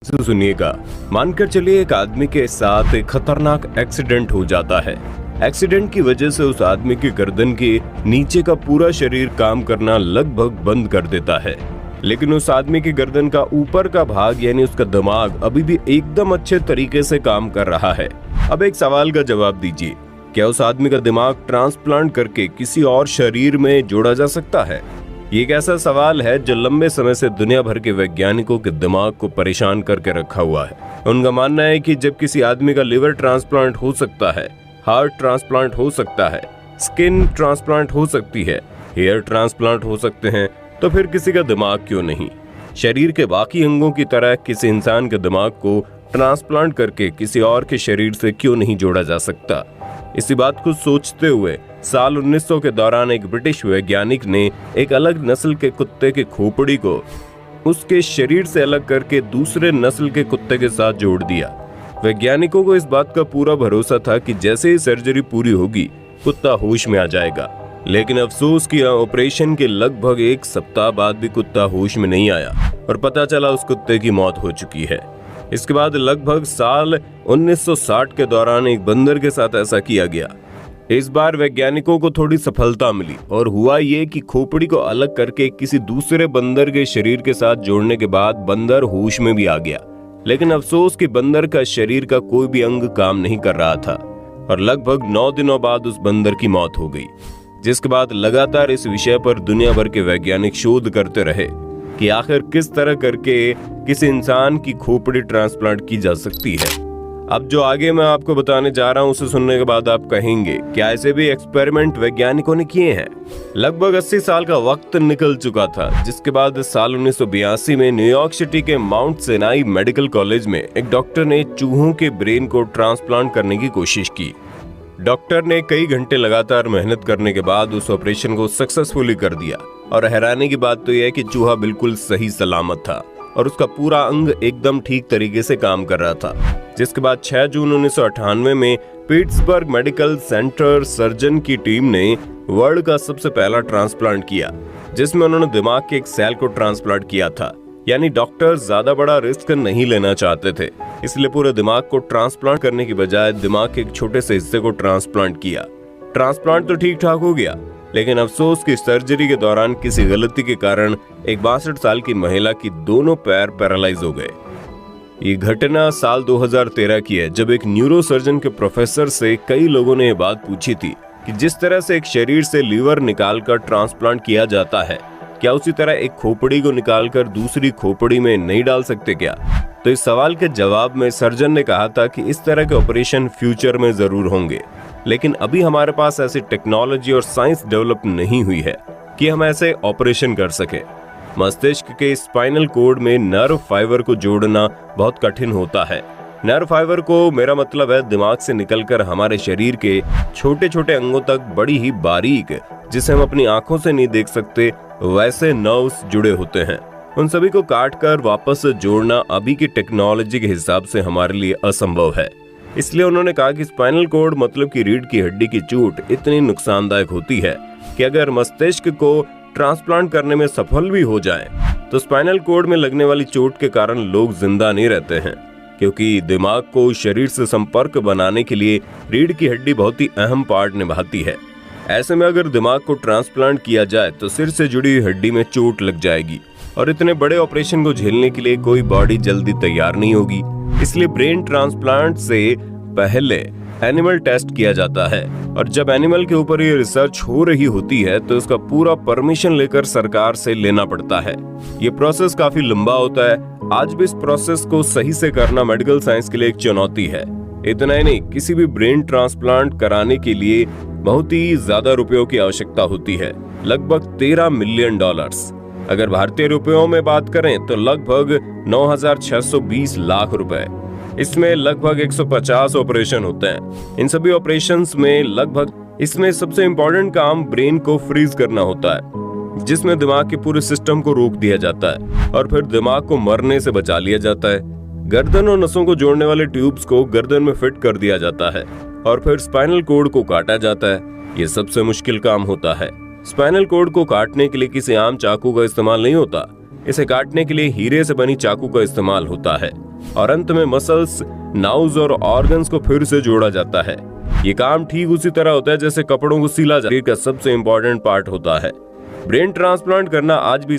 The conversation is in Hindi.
तो सुनिएगा, मानकर चलिए एक आदमी के साथ एक खतरनाक एक्सीडेंट हो जाता है। एक्सीडेंट की वजह से उस आदमी की गर्दन के नीचे का पूरा शरीर काम करना लगभग बंद कर देता है, लेकिन उस आदमी की गर्दन का ऊपर का भाग यानी उसका दिमाग अभी भी एकदम अच्छे तरीके से काम कर रहा है। अब एक सवाल का जवाब दीजिए, क्या उस आदमी का दिमाग ट्रांसप्लांट करके किसी और शरीर में जोड़ा जा सकता है? ये एक ऐसा सवाल है जो लंबे समय से दुनिया भर के वैज्ञानिकों के दिमाग को परेशान करके रखा हुआ है। उनका मानना है कि जब किसी आदमी का लिवर ट्रांसप्लांट हो सकता है, हार्ट ट्रांसप्लांट हो सकता है, स्किन ट्रांसप्लांट हो सकती है, हेयर ट्रांसप्लांट हो सकते हैं, तो फिर किसी का दिमाग क्यों नहीं? शरीर के बाकी अंगों की तरह किसी इंसान के दिमाग को ट्रांसप्लांट करके किसी और के शरीर से क्यों नहीं जोड़ा जा सकता? इसी बात को सोचते हुए साल 1900 के दौरान एक ब्रिटिश वैज्ञानिक ने एक अलग नस्ल के कुत्ते की खोपड़ी को उसके शरीर से अलग करके दूसरे नस्ल के कुत्ते के साथ जोड़ दिया। वैज्ञानिकों को इस बात का पूरा भरोसा था कि जैसे ही सर्जरी पूरी होगी कुत्ता होश में आ जाएगा, लेकिन अफसोस कि ऑपरेशन के लगभग एक सप्ताह बाद भी कुत्ता होश में नहीं आया और पता चला उस कुत्ते की मौत हो चुकी है। इसके बाद लगभग साल 1960 के दौरान एक बंदर के साथ ऐसा किया गया। इस बार वैज्ञानिकों को थोड़ी सफलता मिली और हुआ ये कि खोपड़ी को अलग करके किसी दूसरे बंदर के शरीर के साथ जोड़ने के बाद बंदर होश में भी आ गया, लेकिन अफसोस कि बंदर का शरीर का कोई भी अंग काम नहीं कर रहा था और लगभग 9 दिनों बाद उस बंदर की मौत हो गई। जिसके बाद लगातार इस विषय पर दुनिया भर के वैज्ञानिक शोध करते रहे कि आखिर किस तरह करके किसी इंसान की खोपड़ी ट्रांसप्लांट की जा सकती है। अब जो आगे मैं आपको बताने जा रहा हूं उसे सुनने के बाद आप कहेंगे, क्या ऐसे भी एक्सपेरिमेंट वैज्ञानिकों ने किए हैं? लगभग 80 साल का वक्त निकल चुका था, जिसके बाद साल 1982 में न्यूयॉर्क सिटी के माउंट सिनाई मेडिकल कॉलेज में एक डॉक्टर ने चूहों के ब्रेन को ट्रांसप्लांट करने की कोशिश की। डॉक्टर ने कई घंटे लगातार मेहनत करने के बाद उस ऑपरेशन को सक्सेसफुली कर दिया और हैरानी की बात तो यह है कि चूहा बिल्कुल सही सलामत था और उसका पूरा अंग एकदम ठीक तरीके से काम कर रहा था। जिसके बाद 6 जून 1998 में पिट्सबर्ग मेडिकल सेंटर सर्जन की टीम ने वर्ल्ड का सबसे पहला ट्रांसप्लांट किया, जिसमें उन्होंने दिमाग के एक सेल को ट्रांसप्लांट किया था। यानी डॉक्टर ज्यादा बड़ा रिस्क नहीं लेना चाहते थे, इसलिए पूरे दिमाग को ट्रांसप्लांट करने की बजाय दिमाग के एक छोटे से हिस्से को ट्रांसप्लांट किया। ट्रांसप्लांट तो ठीक ठाक हो गया, लेकिन अफसोस की सर्जरी के दौरान किसी गलती के कारण एक 62 साल की महिला की दोनों पैर पैरालाइज हो गए। ये घटना साल 2013 की है, जब एक न्यूरोसर्जन के प्रोफेसर से कई लोगों ने ये बात पूछी थी कि जिस तरह से एक शरीर से लीवर निकालकर ट्रांसप्लांट किया जाता है, क्या उसी तरह एक खोपड़ी को निकालकर दूसरी खोपड़ी में नहीं डाल सकते क्या? तो इस सवाल के जवाब में सर्जन ने कहा था कि इस तरह के ऑपरेशन फ्यूचर में जरूर होंगे, लेकिन अभी हमारे पास ऐसी टेक्नोलॉजी और साइंस डेवलप नहीं हुई है कि हम ऐसे ऑपरेशन कर सके। मस्तिष्क के स्पाइनल कोड में नर्व फाइबर को जोड़ना बहुत कठिन होता है। नर्व फाइबर को मेरा मतलब है दिमाग से निकलकर हमारे शरीर के छोटे छोटे अंगों तक बड़ी ही बारीक, जिसे हम अपनी आंखों से नहीं देख सकते, वैसे नर्व्स जुड़े होते हैं। उन सभी को काटकर वापस जोड़ना अभी की टेक्नोलॉजी के हिसाब से हमारे लिए असंभव है। इसलिए उन्होंने कहा कि स्पाइनल कोड मतलब कि रीढ़ की हड्डी की चोट इतनी नुकसानदायक होती है कि अगर मस्तिष्क को ट्रांसप्लांट करने में सफल भी हो जाए तो स्पाइनल कोड में लगने वाली चोट के कारण लोग जिंदा नहीं रहते हैं, क्योंकि दिमाग को शरीर से संपर्क बनाने के लिए रीढ़ की हड्डी बहुत ही अहम पार्ट निभाती है। ऐसे में अगर दिमाग को ट्रांसप्लांट किया जाए तो सिर से जुड़ी हड्डी में चोट लग जाएगी और इतने बड़े ऑपरेशन को झेलने के लिए कोई बॉडी जल्दी तैयार नहीं होगी। इसलिए ब्रेन ट्रांसप्लांट से पहले एनिमल टेस्ट किया जाता है और जब एनिमल के ऊपर ये रिसर्च हो रही होती है तो इसका पूरा परमिशन लेकर सरकार से लेना पड़ता है। ये प्रोसेस काफी लंबा होता है। आज भी इस प्रोसेस को सही से करना मेडिकल साइंस के लिए एक चुनौती है। इतना ही नहीं, किसी भी ब्रेन ट्रांसप्लांट कराने के लिए बहुत ही ज्यादा रुपयों की आवश्यकता होती है, लगभग $13 मिलियन। अगर भारतीय रुपयों में बात करें तो लगभग 9,620 लाख रुपए। इसमें लगभग 150 ऑपरेशन होते हैं। इन सभी ऑपरेशंस में इसमें सबसे इम्पोर्टेंट काम ब्रेन को फ्रीज करना होता है, जिसमें दिमाग के पूरे सिस्टम को रोक दिया जाता है और फिर दिमाग को मरने से बचा लिया जाता है। गर्दन और नसों को जोड़ने वाले ट्यूब्स को गर्दन में फिट कर दिया जाता है और फिर स्पाइनल कोड को काटा जाता है। ये सबसे मुश्किल काम होता है। स्पाइनल कोड को काटने के लिए किसी आम चाकू का इस्तेमाल नहीं होता, इसे काटने के लिए हीरे से बनी चाकू का इस्तेमाल होता है। और अंत में मसल्स, नाउज और ऑर्गन्स को फिर से जोड़ा जाता है। ये काम ठीक उसी तरह होता है जैसे कपड़ों को सिला जाता है, का सबसे इंपॉर्टेंट पार्ट होता है। ब्रेन ट्रांसप्लांट करना आज भी